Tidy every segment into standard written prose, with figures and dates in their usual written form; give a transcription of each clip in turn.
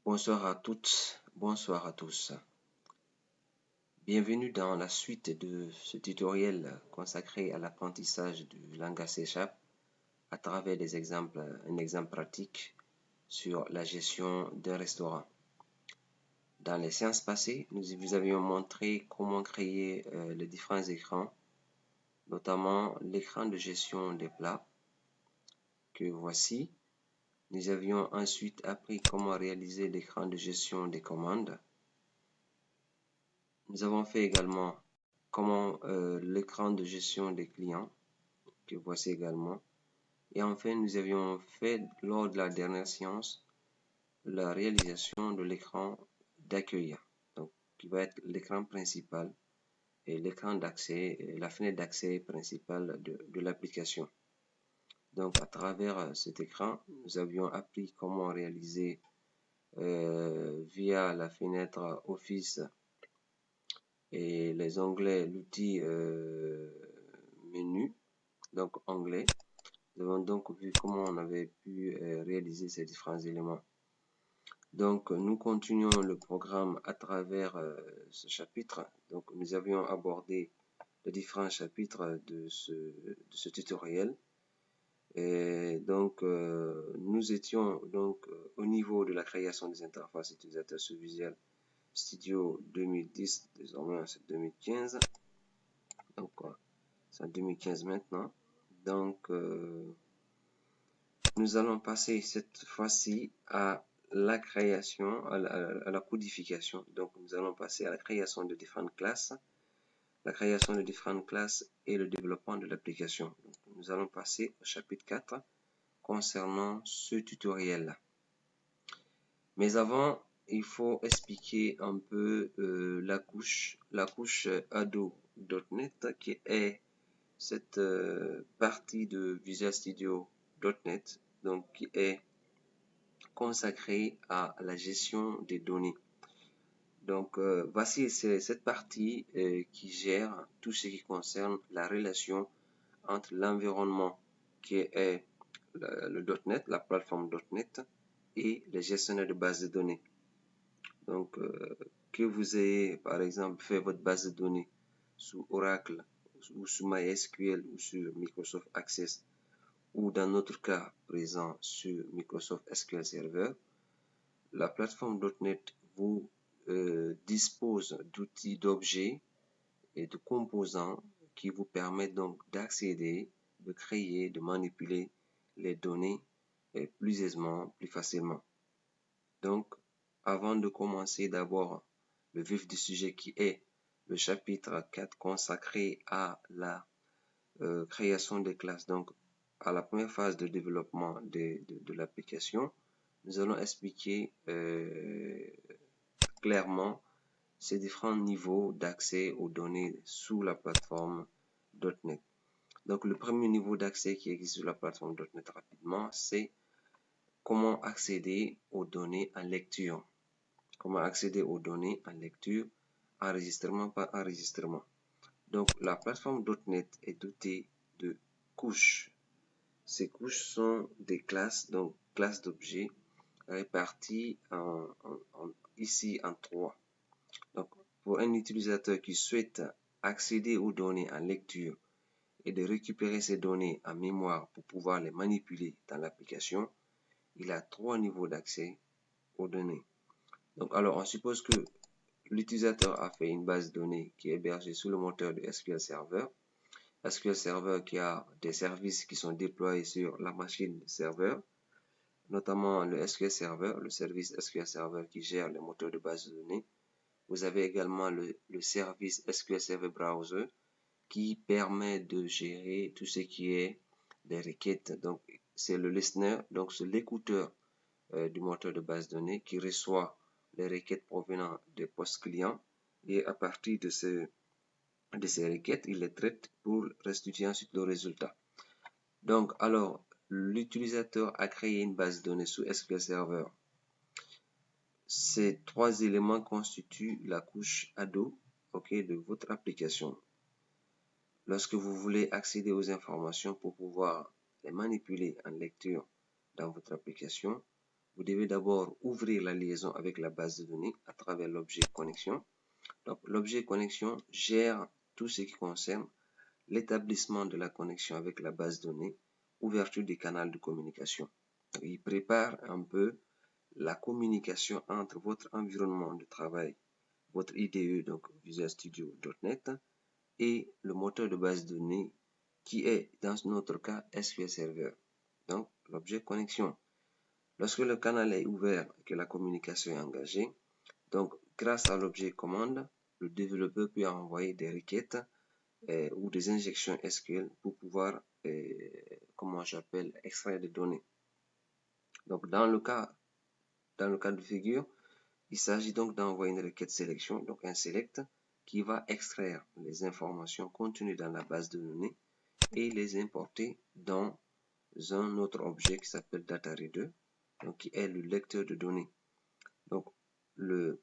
Bonsoir à toutes, bonsoir à tous. Bienvenue dans la suite de ce tutoriel consacré à l'apprentissage du langage C# à travers un exemple pratique sur la gestion d'un restaurant. Dans les séances passées, nous vous avions montré comment créer les différents écrans, notamment l'écran de gestion des plats que voici. Nous avions ensuite appris comment réaliser l'écran de gestion des commandes. Nous avons fait également comment l'écran de gestion des clients, que voici également. Et enfin, nous avions fait lors de la dernière séance la réalisation de l'écran d'accueil, donc qui va être l'écran principal et l'écran d'accès, la fenêtre d'accès principale de l'application. Donc, à travers cet écran, nous avions appris comment réaliser via la fenêtre Office et les onglets, l'outil menu, donc onglet. Nous avons donc vu comment on avait pu réaliser ces différents éléments. Donc, nous continuons le programme à travers ce chapitre. Donc, nous avions abordé les différents chapitres de ce tutoriel. Et donc, nous étions donc au niveau de la création des interfaces utilisateurs sous Visual Studio 2010, désormais c'est 2015. Donc, c'est en 2015 maintenant. Donc, nous allons passer cette fois-ci à la création, à la codification. Donc, nous allons passer à la création de différentes classes, la création de différentes classes et le développement de l'application. Nous allons passer au chapitre 4 concernant ce tutoriel. Mais avant, il faut expliquer un peu la couche Ado.NET qui est cette partie de Visual Studio.NET, donc qui est consacrée à la gestion des données. Donc, voici cette partie qui gère tout ce qui concerne la relation entre l'environnement qui est le .NET, la plateforme .NET, et les gestionnaires de bases de données. Donc, que vous ayez, par exemple, fait votre base de données sous Oracle, ou sous MySQL, ou sur Microsoft Access, ou dans notre cas présent sur Microsoft SQL Server, la plateforme .NET vous dispose d'outils, d'objets et de composants qui vous permettent donc d'accéder, de créer, de manipuler les données plus aisément, plus facilement. Donc, avant de commencer d'abord le vif du sujet qui est le chapitre 4 consacré à la création des classes, donc à la première phase de développement de l'application, nous allons expliquer clairement ces différents niveaux d'accès aux données sous la plateforme .NET. Donc, le premier niveau d'accès qui existe sur la plateforme .NET rapidement, c'est comment accéder aux données en lecture. Comment accéder aux données en lecture, enregistrement par enregistrement. Donc, la plateforme .NET est dotée de couches. Ces couches sont des classes, donc classes d'objets réparties ici en 3. Donc, pour un utilisateur qui souhaite accéder aux données en lecture et de récupérer ces données en mémoire pour pouvoir les manipuler dans l'application, il a 3 niveaux d'accès aux données. Donc, alors, on suppose que l'utilisateur a fait une base de données qui est hébergée sous le moteur de SQL Server. SQL Server qui a des services qui sont déployés sur la machine serveur, notamment le SQL Server, le service SQL Server qui gère les moteurs de base de données. Vous avez également le service SQL Server Browser qui permet de gérer tout ce qui est des requêtes. Donc, c'est le listener, donc c'est l'écouteur du moteur de base de données qui reçoit les requêtes provenant des postes clients et à partir de ces requêtes, il les traite pour restituer ensuite le résultat. Donc, alors, l'utilisateur a créé une base de données sous SQL Server. Ces 3 éléments constituent la couche Ado de votre application. Lorsque vous voulez accéder aux informations pour pouvoir les manipuler en lecture dans votre application, vous devez d'abord ouvrir la liaison avec la base de données à travers l'objet connexion. Donc, l'objet connexion gère tout ce qui concerne l'établissement de la connexion avec la base de données, ouverture des canaux de communication. Donc, il prépare un peu la communication entre votre environnement de travail, votre IDE, donc Visual Studio.NET, et le moteur de base de données qui est, dans notre cas, SQL Server. Donc, l'objet connexion. Lorsque le canal est ouvert et que la communication est engagée, donc, grâce à l'objet commande, le développeur peut envoyer des requêtes ou des injections SQL pour pouvoir, comment j'appelle, extraire des données. Donc, dans le cas de figure, il s'agit donc d'envoyer une requête sélection, donc un select, qui va extraire les informations contenues dans la base de données et les importer dans un autre objet qui s'appelle DataReader, donc qui est le lecteur de données. Donc, le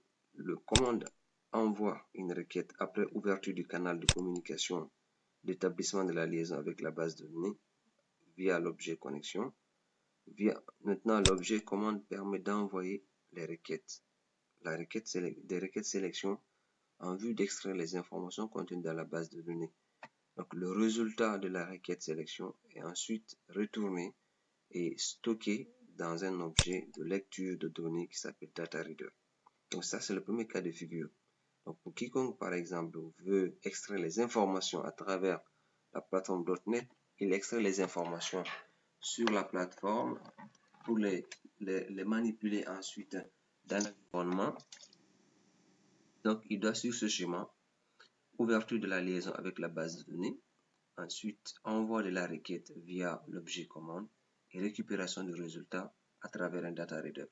commande envoie une requête après ouverture du canal de communication d'établissement de la liaison avec la base de données via l'objet connexion. Maintenant, l'objet commande permet d'envoyer les requêtes. Des requêtes sélection en vue d'extraire les informations contenues dans la base de données. Donc, le résultat de la requête sélection est ensuite retourné et stocké dans un objet de lecture de données qui s'appelle DataReader. Donc, ça, c'est le premier cas de figure. Donc, pour quiconque, par exemple, veut extraire les informations à travers la plateforme .NET, il extrait les informations sur la plateforme pour les manipuler ensuite dans l'environnement. Donc, il doit suivre ce schéma. Ouverture de la liaison avec la base de données. Ensuite, envoi de la requête via l'objet commande et récupération du résultat à travers un data reader.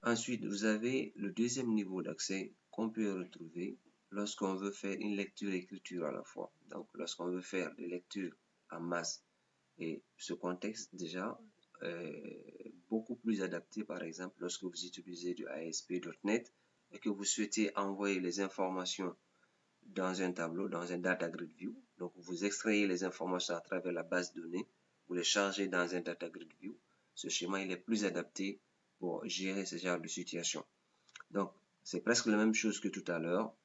Ensuite, vous avez le deuxième niveau d'accès qu'on peut retrouver lorsqu'on veut faire une lecture et écriture à la fois. Donc, lorsqu'on veut faire des lectures en masse. Et ce contexte, déjà, beaucoup plus adapté, par exemple, lorsque vous utilisez du ASP.NET et que vous souhaitez envoyer les informations dans un tableau, dans un data grid view. Donc, vous extrayez les informations à travers la base de données, vous les chargez dans un data grid view. Ce schéma, il est plus adapté pour gérer ce genre de situation. Donc, c'est presque la même chose que tout à l'heure.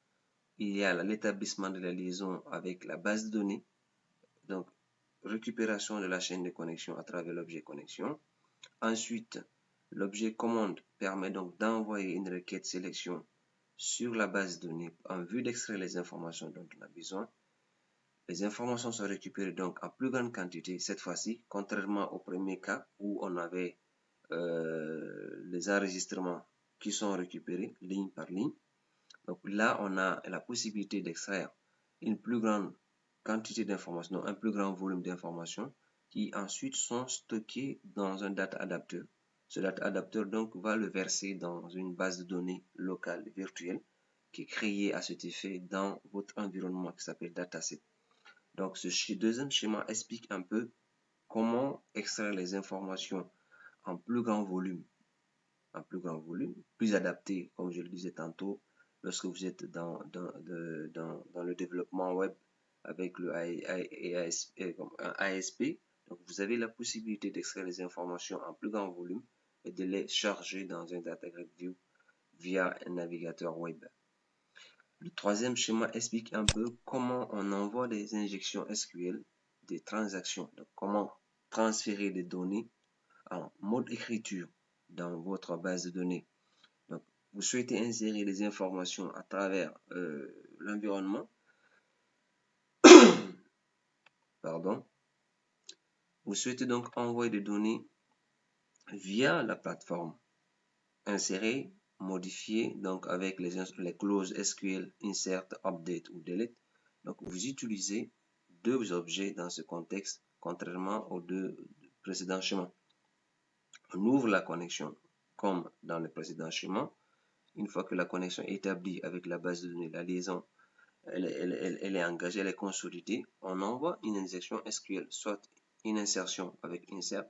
Il y a l'établissement de la liaison avec la base de données. Donc, récupération de la chaîne de connexion à travers l'objet connexion. Ensuite, l'objet commande permet donc d'envoyer une requête sélection sur la base de données en vue d'extraire les informations dont on a besoin. Les informations sont récupérées donc en plus grande quantité cette fois-ci, contrairement au premier cas où on avait les enregistrements qui sont récupérés ligne par ligne. Donc là, on a la possibilité d'extraire une plus grande quantité d'informations, un plus grand volume d'informations qui ensuite sont stockées dans un data adapter. Ce data adapter donc va le verser dans une base de données locale virtuelle qui est créée à cet effet dans votre environnement qui s'appelle dataset. Donc ce deuxième schéma explique un peu comment extraire les informations en plus grand volume, plus adapté, comme je le disais tantôt, lorsque vous êtes dans le développement web avec le ASP. Donc, vous avez la possibilité d'extraire les informations en plus grand volume et de les charger dans un data grid view via un navigateur web. Le troisième schéma explique un peu comment on envoie des injections SQL, des transactions, donc comment transférer des données en mode écriture dans votre base de données. Donc, vous souhaitez insérer des informations à travers l'environnement. Pardon. Vous souhaitez donc envoyer des données via la plateforme. Insérer, modifier, donc avec les clauses SQL, insert, update ou delete. Donc, vous utilisez deux objets dans ce contexte, contrairement aux deux précédents schémas. On ouvre la connexion comme dans le précédent schéma. Une fois que la connexion est établie avec la base de données, la liaison, elle est engagée, elle est consolidée, on envoie une injection SQL, soit une insertion avec insert,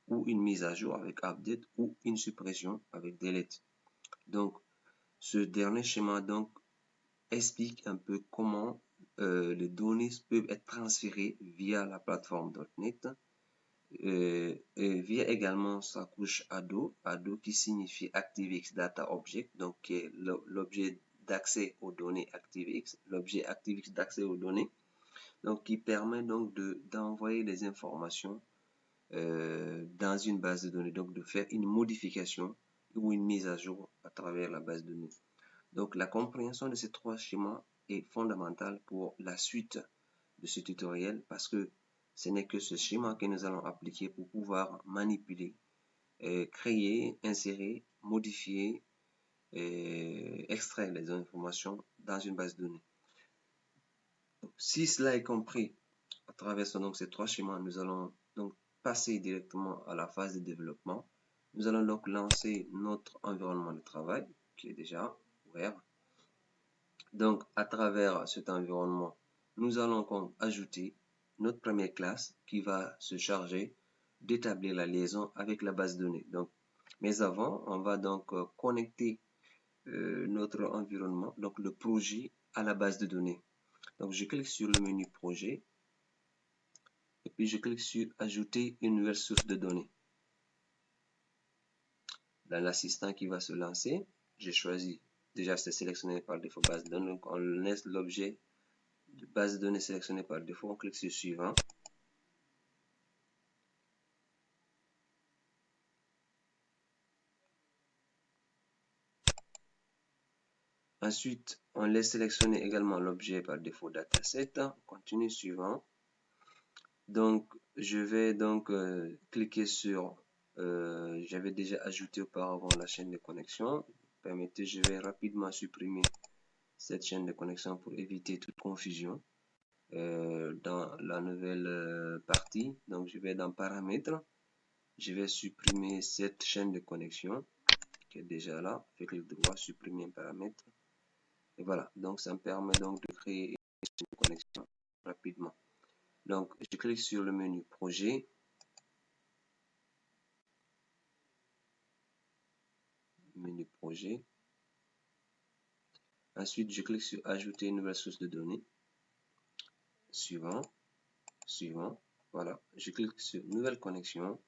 ou une mise à jour avec update, ou une suppression avec delete. Donc, ce dernier schéma donc explique un peu comment les données peuvent être transférées via la plateforme .NET et via également sa couche ADO, ADO qui signifie ActiveX Data Object, donc qui est l'objet d'accès aux données ActiveX, l'objet ActiveX d'accès aux données, donc qui permet donc d'envoyer des informations dans une base de données, donc de faire une modification ou une mise à jour à travers la base de données. Donc la compréhension de ces trois schémas est fondamentale pour la suite de ce tutoriel parce que ce n'est que ce schéma que nous allons appliquer pour pouvoir manipuler, créer, insérer, modifier, extraire les informations dans une base de données. Donc, si cela est compris à travers donc, ces trois schémas, nous allons donc passer directement à la phase de développement. Nous allons donc lancer notre environnement de travail qui est déjà ouvert. Donc, à travers cet environnement, nous allons ajouter notre première classe qui va se charger d'établir la liaison avec la base de données. Donc, mais avant, on va donc connecter notre environnement, donc le projet, à la base de données. Donc, je clique sur le menu projet et puis je clique sur ajouter une nouvelle source de données. Dans l'assistant qui va se lancer, j'ai choisi, déjà c'est sélectionné par défaut base de données, donc on laisse l'objet de base de données sélectionné par défaut, on clique sur suivant. Ensuite, on laisse sélectionner également l'objet par défaut dataset, continue suivant. Donc, je vais donc cliquer sur, j'avais déjà ajouté auparavant la chaîne de connexion. Permettez, je vais rapidement supprimer cette chaîne de connexion pour éviter toute confusion dans la nouvelle partie. Donc, je vais dans paramètres, je vais supprimer cette chaîne de connexion qui est déjà là. Je clique droit, supprimer un paramètre. Et voilà, donc ça me permet donc de créer une chaîne de connexion rapidement. Donc, je clique sur le menu projet. Menu projet. Ensuite, je clique sur ajouter une nouvelle source de données. Suivant. Suivant. Voilà. Je clique sur nouvelle connexion.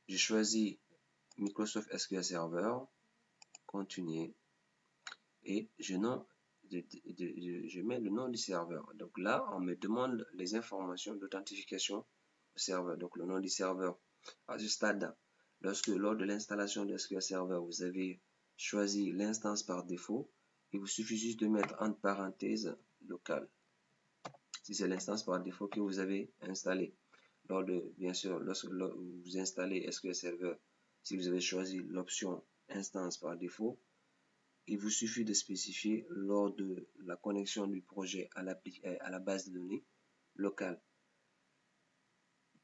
Je choisis Microsoft SQL Server. Continuer. Et je mets le nom du serveur. Donc là, on me demande les informations d'authentification du serveur. Donc le nom du serveur. À ce stade, lors de l'installation de SQL Server, vous avez choisi l'instance par défaut. Il vous suffit juste de mettre entre parenthèses local. Si c'est l'instance par défaut que vous avez installée. Bien sûr, lorsque vous installez SQL Server, si vous avez choisi l'option instance par défaut, il vous suffit de spécifier lors de la connexion du projet à la base de données locale.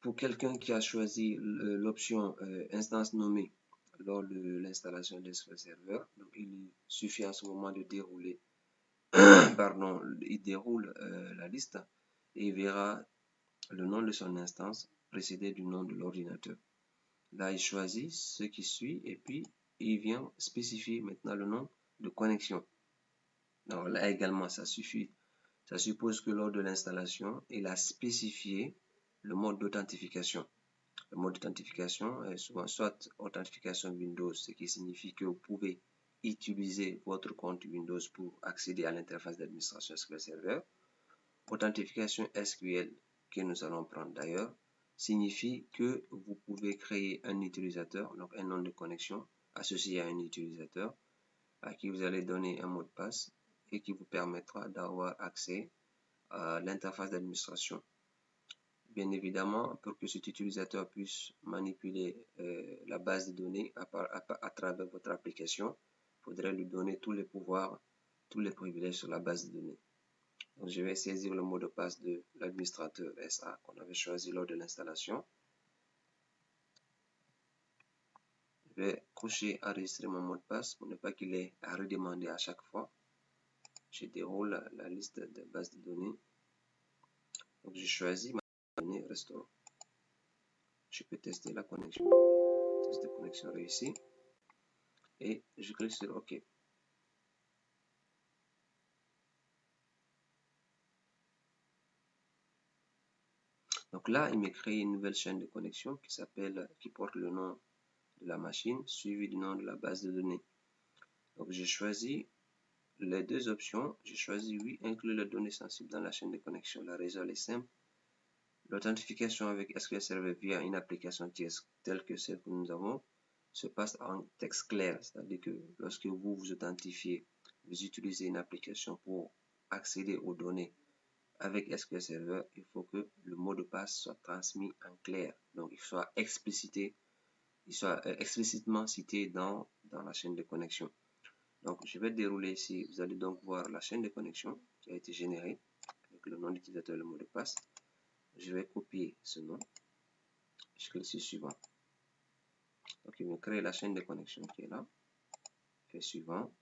Pour quelqu'un qui a choisi l'option instance nommée lors de l'installation de SQL Server, donc il suffit à ce moment de dérouler, pardon, il déroule la liste et il verra le nom de son instance précédé du nom de l'ordinateur. Là, il choisit ce qui suit et puis il vient spécifier maintenant le nom de connexion. Alors là également, ça suffit. Ça suppose que lors de l'installation, il a spécifié le mode d'authentification. Le mode d'authentification est souvent soit authentification Windows, ce qui signifie que vous pouvez utiliser votre compte Windows pour accéder à l'interface d'administration SQL Server. Authentification SQL, que nous allons prendre d'ailleurs, signifie que vous pouvez créer un utilisateur, donc un nom de connexion associé à un utilisateur, à qui vous allez donner un mot de passe et qui vous permettra d'avoir accès à l'interface d'administration. Bien évidemment, pour que cet utilisateur puisse manipuler la base de données à travers votre application, il faudrait lui donner tous les pouvoirs, tous les privilèges sur la base de données. Donc, je vais saisir le mot de passe de l'administrateur SA qu'on avait choisi lors de l'installation. Je vais cocher enregistrer mon mot de passe pour ne pas qu'il ait à redemander à chaque fois. Je déroule la liste de bases de données. Donc, je choisis ma donnée restaurant. Je peux tester la connexion. Test de connexion réussi. Et je clique sur OK. Donc, Donc là, il m'a créé une nouvelle chaîne de connexion qui porte le nom de la machine suivi du nom de la base de données. Donc j'ai choisi les deux options. J'ai choisi oui, inclure les données sensibles dans la chaîne de connexion. La raison est simple. L'authentification avec SQL Server via une application tierce telle que celle que nous avons se passe en texte clair, c'est-à-dire que lorsque vous vous authentifiez, vous utilisez une application pour accéder aux données avec SQL Server, il faut que le mot de passe soit transmis en clair. Donc, il soit explicitement cité dans la chaîne de connexion. Donc, je vais dérouler ici. Vous allez donc voir la chaîne de connexion qui a été générée avec le nom d'utilisateur et le mot de passe. Je vais copier ce nom. Je clique sur suivant. Donc, il me crée la chaîne de connexion qui est là. Et suivant.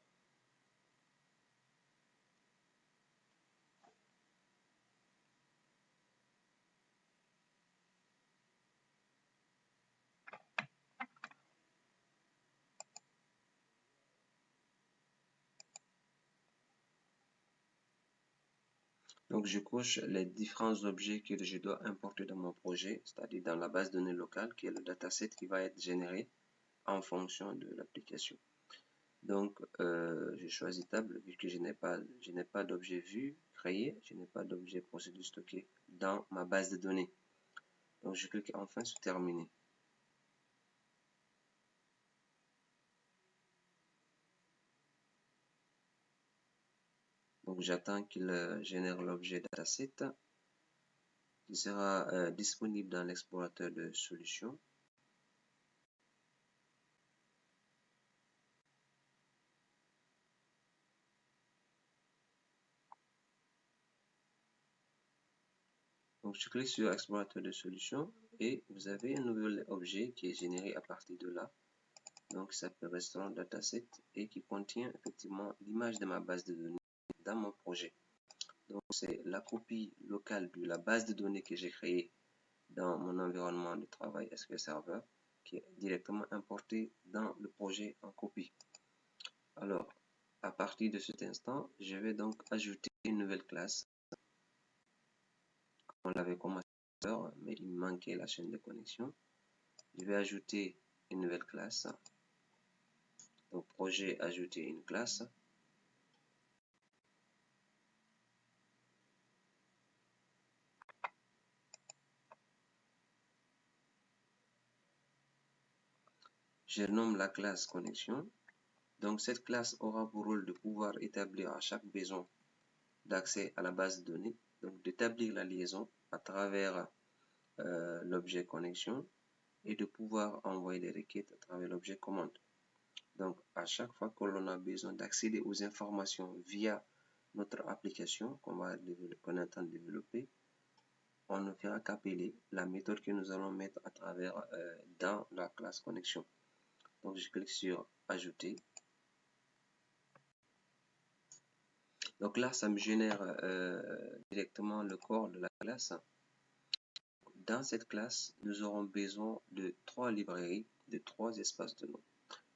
Donc, je coche les différents objets que je dois importer dans mon projet, c'est-à-dire dans la base de données locale, qui est le dataset qui va être généré en fonction de l'application. Donc, je choisis table, vu que je n'ai pas d'objet vu créé, je n'ai pas d'objet procédure stocké dans ma base de données. Donc, je clique enfin sur terminer. Donc, j'attends qu'il génère l'objet dataset qui sera disponible dans l'explorateur de solutions. Donc, je clique sur explorateur de solutions et vous avez un nouvel objet qui est généré à partir de là. Donc, ça s'appelle restaurant dataset et qui contient effectivement l'image de ma base de données dans mon projet. Donc, c'est la copie locale de la base de données que j'ai créée dans mon environnement de travail SQL Server qui est directement importée dans le projet en copie. Alors, à partir de cet instant, je vais donc ajouter une nouvelle classe. On l'avait commencé, mais il me manquait la chaîne de connexion. Je vais ajouter une nouvelle classe. Donc, projet, ajouter une classe. Je nomme la classe connexion. Donc, cette classe aura pour rôle de pouvoir établir à chaque besoin d'accès à la base de données, donc d'établir la liaison à travers l'objet connexion et de pouvoir envoyer des requêtes à travers l'objet commande. Donc, à chaque fois que l'on a besoin d'accéder aux informations via notre application qu'on est en train de développer, on ne fera qu'appeler la méthode que nous allons mettre à travers dans la classe connexion. Donc, je clique sur ajouter. Donc là, ça me génère directement le corps de la classe. Dans cette classe, nous aurons besoin de 3 librairies, de 3 espaces de nom,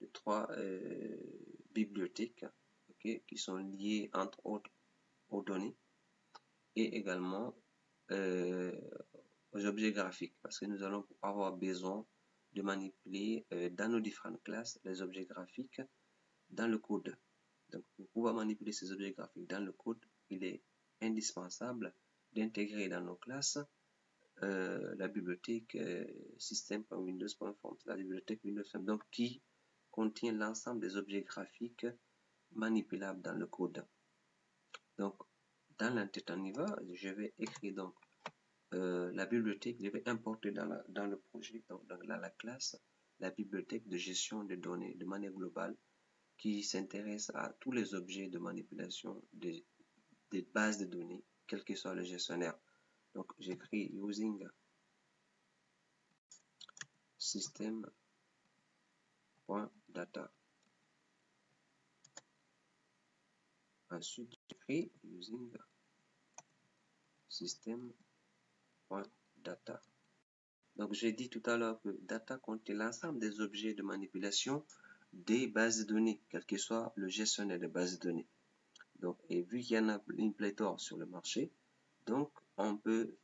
de 3 bibliothèques qui sont liées entre autres aux données et également aux objets graphiques parce que nous allons avoir besoin de manipuler dans nos différentes classes les objets graphiques dans le code. Donc, pour pouvoir manipuler ces objets graphiques dans le code, il est indispensable d'intégrer dans nos classes la bibliothèque system.windows.forms, la bibliothèque Windows, donc qui contient l'ensemble des objets graphiques manipulables dans le code. Donc, dans l'entête en IVA, je vais écrire donc la bibliothèque, je vais importer dans le projet, donc dans la classe, la bibliothèque de gestion de données de manière globale qui s'intéresse à tous les objets de manipulation des bases de données, quel que soit le gestionnaire. Donc, j'écris using system.data. Ensuite, j'écris using system.data. Donc, j'ai dit tout à l'heure que data contient l'ensemble des objets de manipulation des bases de données, quel que soit le gestionnaire de bases de données. Donc, et vu qu'il y en a une pléthore sur le marché, Donc, on peut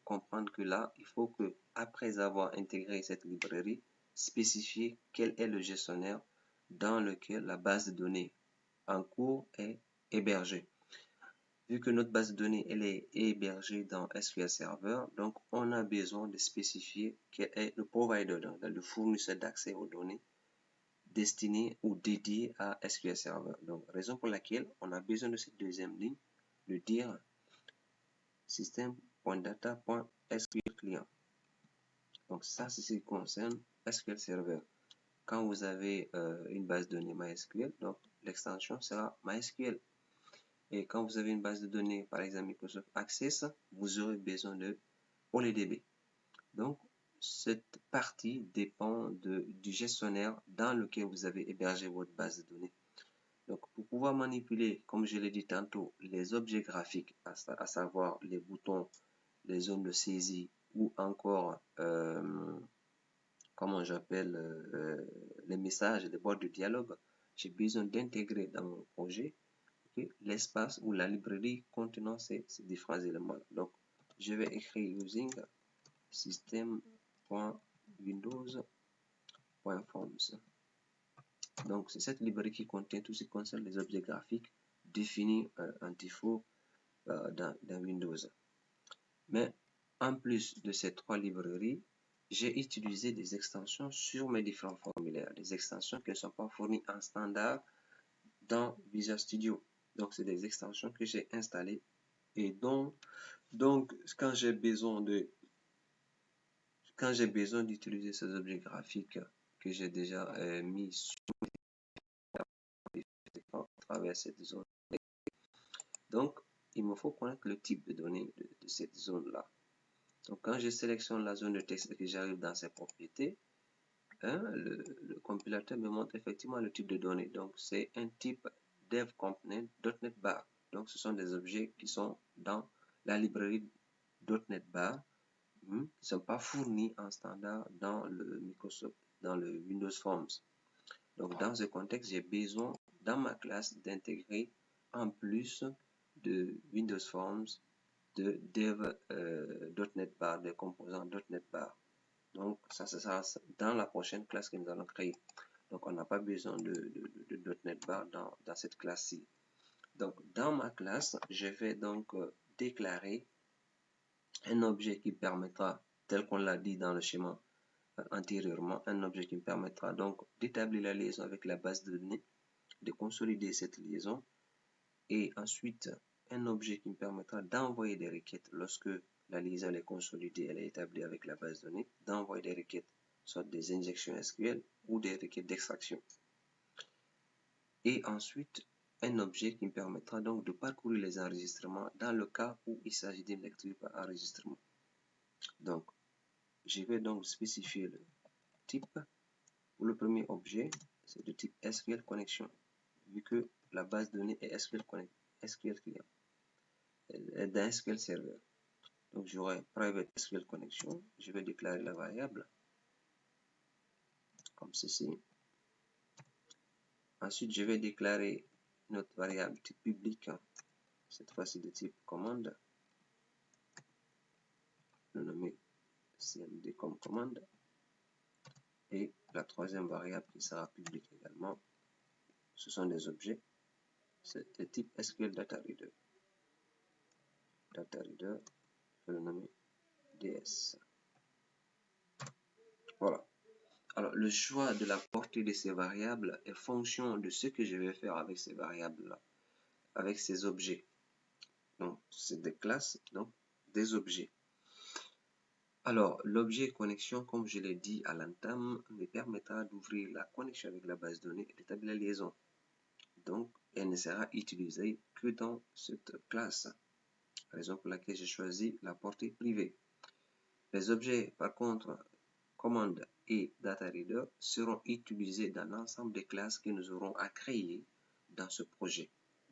comprendre que là, il faut que, après avoir intégré cette librairie, spécifier quel est le gestionnaire dans lequel la base de données en cours est hébergée. Vu que notre base de données elle est hébergée dans SQL Server, donc on a besoin de spécifier quel est le provider, donc le fournisseur d'accès aux données destiné ou dédié à SQL Server. Donc, raison pour laquelle on a besoin de cette deuxième ligne, de dire system.data.sql client. Donc, ça, c'est ce qui concerne SQL Server. Quand vous avez une base de données MySQL, donc l'extension sera MySQL. Et quand vous avez une base de données, par exemple Microsoft Access, vous aurez besoin de OLEDB. Donc, cette partie dépend du gestionnaire dans lequel vous avez hébergé votre base de données. Donc, pour pouvoir manipuler, comme je l'ai dit tantôt, les objets graphiques, à savoir les boutons, les zones de saisie ou encore, comment j'appelle, les messages, les boîtes de dialogue, j'ai besoin d'intégrer dans mon projet l'espace ou la librairie contenant ces différents éléments. Donc, je vais écrire using system.windows.forms. Donc, c'est cette librairie qui contient tout ce qui concerne les objets graphiques définis en défaut dans Windows. Mais en plus de ces trois librairies, j'ai utilisé des extensions sur mes différents formulaires, des extensions qui ne sont pas fournies en standard dans Visual Studio. Donc, c'est des extensions que j'ai installées et donc quand j'ai besoin d'utiliser ces objets graphiques que j'ai déjà mis sur à travers cette zone. Donc, il me faut connaître le type de données de cette zone-là. Donc, quand je sélectionne la zone de texte et que j'arrive dans ses propriétés, le compilateur me montre effectivement le type de données. Donc, c'est un type devcomponent.NET Bar. Donc, ce sont des objets qui sont dans la librairie .NET Bar, qui ne sont pas fournis en standard dans le Microsoft, dans le Windows Forms. Donc, dans ce contexte, j'ai besoin, dans ma classe, d'intégrer en plus de Windows Forms, de dev.NET Bar, des composants .NET Bar. Donc, ça sera dans la prochaine classe que nous allons créer. Donc, on n'a pas besoin de .NET Bar dans cette classe-ci. Donc, dans ma classe, je vais donc déclarer un objet qui permettra, tel qu'on l'a dit dans le schéma antérieurement, un objet qui me permettra donc d'établir la liaison avec la base de données, de consolider cette liaison, et ensuite un objet qui me permettra d'envoyer des requêtes lorsque la liaison est consolidée, elle est établie avec la base de données, d'envoyer des requêtes, soit des injections SQL ou des requêtes d'extraction. Et ensuite, un objet qui me permettra donc de parcourir les enregistrements dans le cas où il s'agit d'une lecture par enregistrement. Donc, je vais donc spécifier le type. Pour le premier objet, c'est de type SQL Connection, vu que la base de données est SQL Client, elle est dans SQL Server. Donc, j'aurai private SQL Connection. Je vais déclarer la variable comme ceci. Ensuite, je vais déclarer notre variable type public, cette fois-ci de type commande, le nommer cmd comme commande, et la troisième variable qui sera publique également, ce sont des objets, c'est de type SQL Data Reader. Data Reader, je vais le nommer DS. Voilà. Alors, le choix de la portée de ces variables est fonction de ce que je vais faire avec ces variables-là, avec ces objets. Donc, c'est des classes, donc des objets. Alors, l'objet connexion, comme je l'ai dit à l'entame, me permettra d'ouvrir la connexion avec la base de données et d'établir la liaison. Donc, elle ne sera utilisée que dans cette classe. Raison pour laquelle j'ai choisi la portée privée. Les objets, par contre, commande et data reader seront utilisés dans l'ensemble des classes que nous aurons à créer dans ce projet.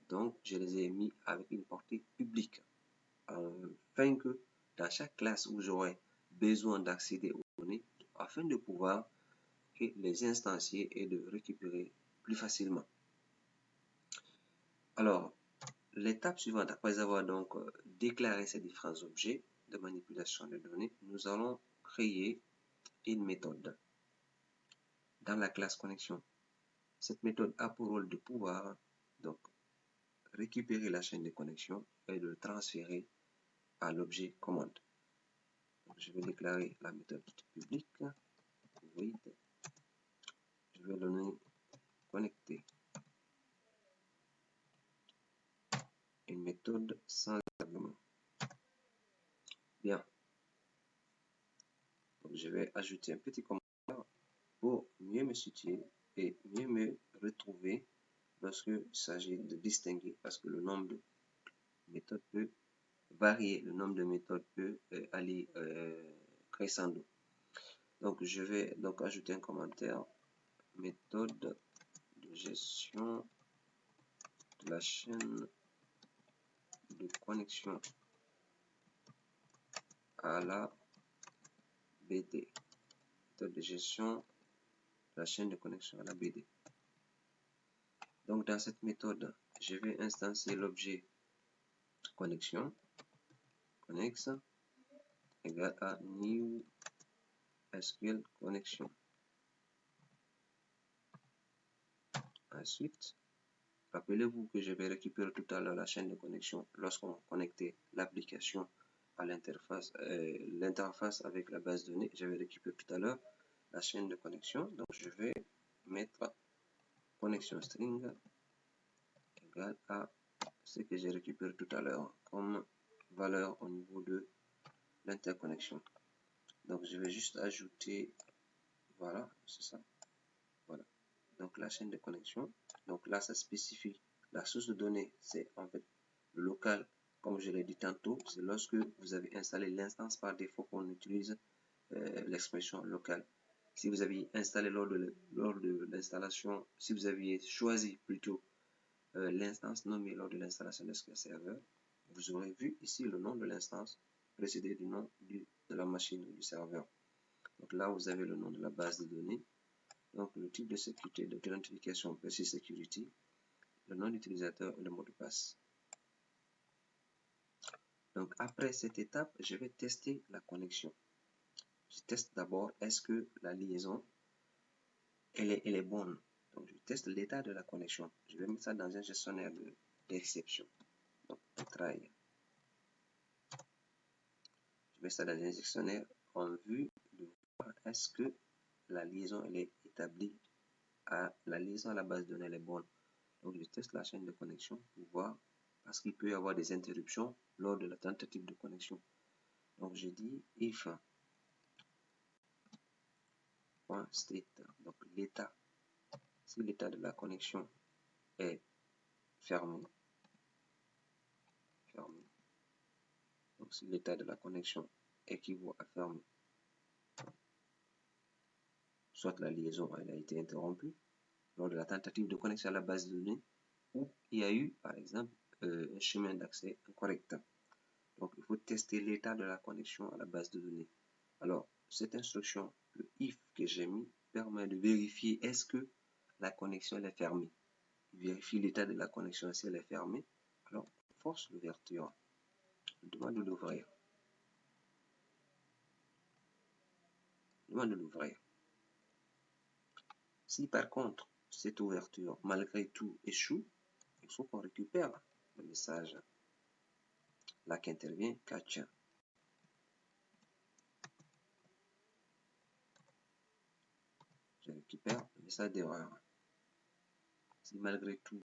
Donc, je les ai mis avec une portée publique, afin que dans chaque classe où j'aurai besoin d'accéder aux données, afin de pouvoir les instancier et de récupérer plus facilement. Alors, l'étape suivante, après avoir donc déclaré ces différents objets de manipulation de données, nous allons créer une méthode dans la classe connexion. Cette méthode a pour rôle de pouvoir donc récupérer la chaîne de connexion et de le transférer à l'objet commande. Donc, je vais déclarer la méthode publique. Void. Je vais donner connecter. Une méthode sans argument. Bien. Donc, je vais ajouter un petit commentaire pour mieux me situer et mieux me retrouver lorsque il s'agit de distinguer, parce que le nombre de méthodes peut varier, le nombre de méthodes peut aller crescendo. Donc, je vais donc ajouter un commentaire méthode de gestion de la chaîne de connexion à la BD. Méthode de gestion de la chaîne de connexion à la BD. Donc, dans cette méthode, je vais instancier l'objet connexion, connex, égale à new SQL connexion. Ensuite, rappelez-vous que je vais récupérer tout à l'heure la chaîne de connexion lorsqu'on connectait l'application à l'interface, avec la base de données. Je vais récupérer tout à l'heure la chaîne de connexion. Donc, je vais mettre connexion string égale à ce que j'ai récupéré tout à l'heure comme valeur au niveau de l'interconnexion. Donc, je vais juste ajouter, voilà, c'est ça, voilà. Donc, la chaîne de connexion. Donc, là, ça spécifie la source de données. C'est en fait le local, comme je l'ai dit tantôt, c'est lorsque vous avez installé l'instance par défaut qu'on utilise l'expression locale. Si vous aviez installé lors de l'installation, si vous aviez choisi plutôt l'instance nommée lors de l'installation de SQL Server, vous aurez vu ici le nom de l'instance précédé du nom de la machine ou du serveur. Donc là, vous avez le nom de la base de données. Donc le type de sécurité, d'authentification, PERSYST Security, le nom d'utilisateur et le mot de passe. Donc après cette étape, je vais tester la connexion. Je teste d'abord est-ce que la liaison elle est bonne. Donc je teste l'état de la connexion. Je vais mettre ça dans un gestionnaire d'exception. Donc try. Je mets ça dans un gestionnaire en vue de voir est-ce que la liaison elle est établie la liaison à la base de données elle est bonne. Donc je teste la chaîne de connexion pour voir parce qu'il peut y avoir des interruptions lors de la tentative de connexion. Donc je dis if .state, donc l'état, si l'état de la connexion est fermé, donc si l'état de la connexion équivaut à fermé, soit la liaison elle a été interrompue lors de la tentative de connexion à la base de données, ou il y a eu par exemple un chemin d'accès incorrect. Donc il faut tester l'état de la connexion à la base de données. Alors cette instruction, le if que j'ai mis, permet de vérifier est-ce que la connexion elle est fermée. Il vérifie l'état de la connexion si elle est fermée. Alors on force l'ouverture. On demande de l'ouvrir. Si par contre cette ouverture malgré tout échoue, il faut qu'on récupère le message là qu'intervient catch. Je récupère le message d'erreur. Si malgré tout,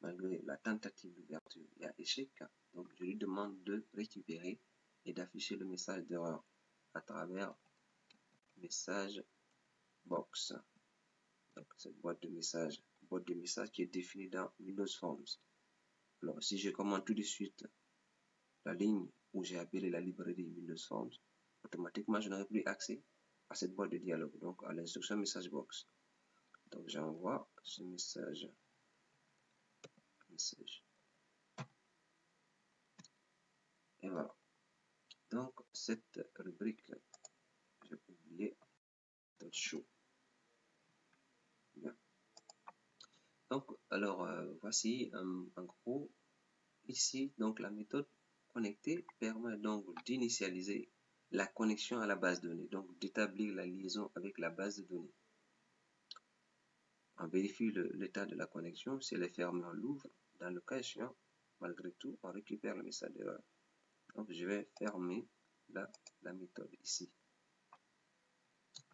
malgré la tentative d'ouverture, il y a échec, donc je lui demande de récupérer et d'afficher le message d'erreur à travers message box. Donc cette boîte de message qui est définie dans Windows Forms. Alors si je commande tout de suite la ligne où j'ai appelé la librairie Windows Forms, automatiquement je n'aurai plus accès à cette boîte de dialogue, donc à l'instruction message box. Donc j'envoie ce message. Et voilà. Donc cette rubrique, j'ai oublié .show. Bien. Donc alors voici en gros ici, donc la méthode connecter permet donc d'initialiser la connexion à la base de données, donc d'établir la liaison avec la base de données. On vérifie l'état de la connexion, si elle est fermée, on l'ouvre. Dans le cas échéant, malgré tout, on récupère le message d'erreur. Donc je vais fermer la méthode ici.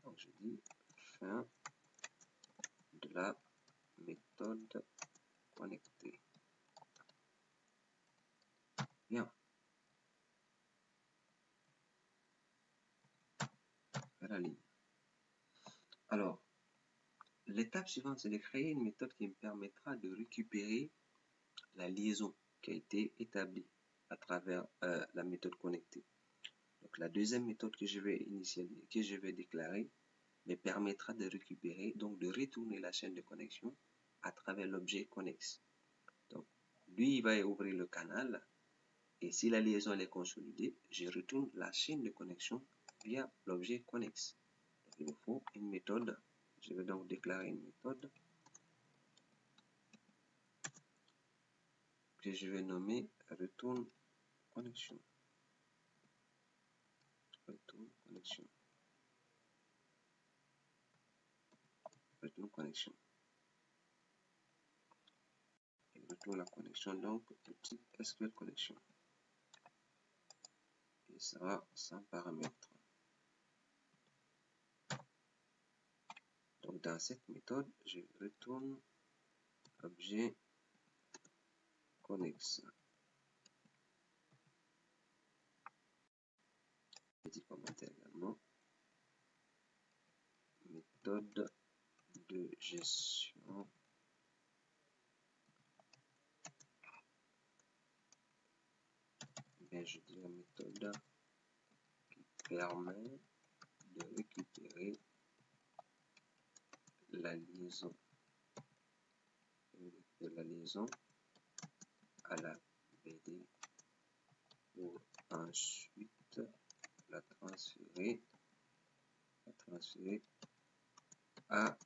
Donc je dis fin de la méthode connecter. Bien. La ligne. Alors, l'étape suivante, c'est de créer une méthode qui me permettra de récupérer la liaison qui a été établie à travers la méthode connecter. Donc, la deuxième méthode que je vais initialiser, que je vais déclarer, me permettra de récupérer, donc de retourner la chaîne de connexion à travers l'objet connexe. Donc, lui, il va ouvrir le canal et si la liaison est consolidée, je retourne la chaîne de connexion via l'objet connexe. Donc, il me faut une méthode. Je vais donc déclarer une méthode que je vais nommer retourne connexion. Retourne connexion. Retourne connexion. Et retourne la connexion donc de type SQL connexion. Et ça sera sans paramètre. Donc dans cette méthode, je retourne objet connexe. Petit commentaire également. Méthode de gestion bien je dis la méthode qui permet de récupérer la liaison à la BD pour ensuite la transférer à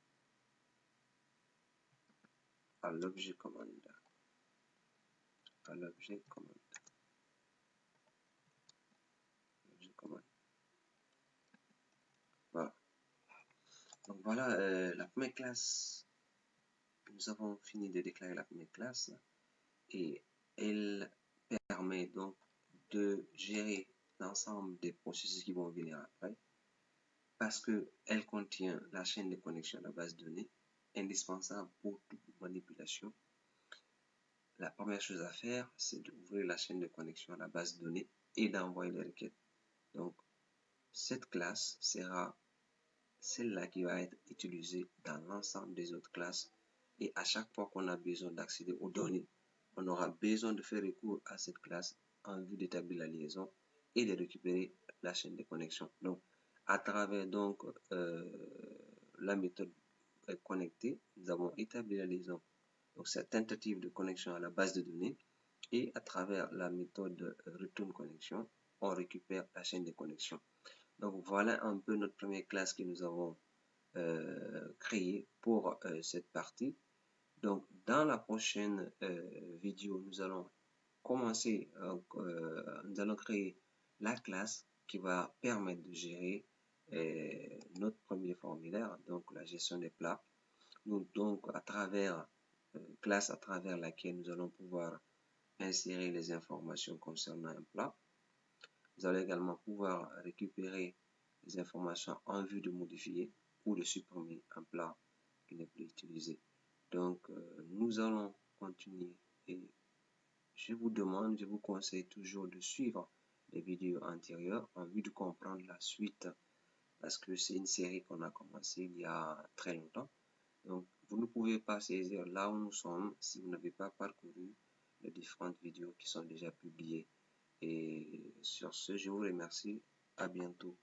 l'objet commande. Voilà. Donc voilà la première classe. Nous avons fini de déclarer la première classe et elle permet donc de gérer l'ensemble des processus qui vont venir après parce qu'elle contient la chaîne de connexion à la base de données indispensable pour toute manipulation. La première chose à faire, c'est d'ouvrir la chaîne de connexion à la base de données et d'envoyer les requêtes. Donc, cette classe sera celle-là qui va être utilisée dans l'ensemble des autres classes. Et à chaque fois qu'on a besoin d'accéder aux données, on aura besoin de faire recours à cette classe en vue d'établir la liaison et de récupérer la chaîne de connexion. Donc, à travers donc la méthode connectée, nous avons établi la liaison. Donc, cette tentative de connexion à la base de données et à travers la méthode return connection, on récupère la chaîne de connexion. Donc, voilà un peu notre première classe que nous avons créée pour cette partie. Donc, dans la prochaine vidéo, nous allons commencer, nous allons créer la classe qui va permettre de gérer notre premier formulaire, donc la gestion des plats. Donc, à travers classe à travers laquelle nous allons pouvoir insérer les informations concernant un plat. Vous allez également pouvoir récupérer les informations en vue de modifier ou de supprimer un plat qui n'est plus utilisé. Donc, nous allons continuer et je vous conseille toujours de suivre les vidéos antérieures en vue de comprendre la suite parce que c'est une série qu'on a commencé il y a très longtemps. Donc, vous ne pouvez pas saisir là où nous sommes si vous n'avez pas parcouru les différentes vidéos qui sont déjà publiées. Et sur ce, je vous remercie. À bientôt.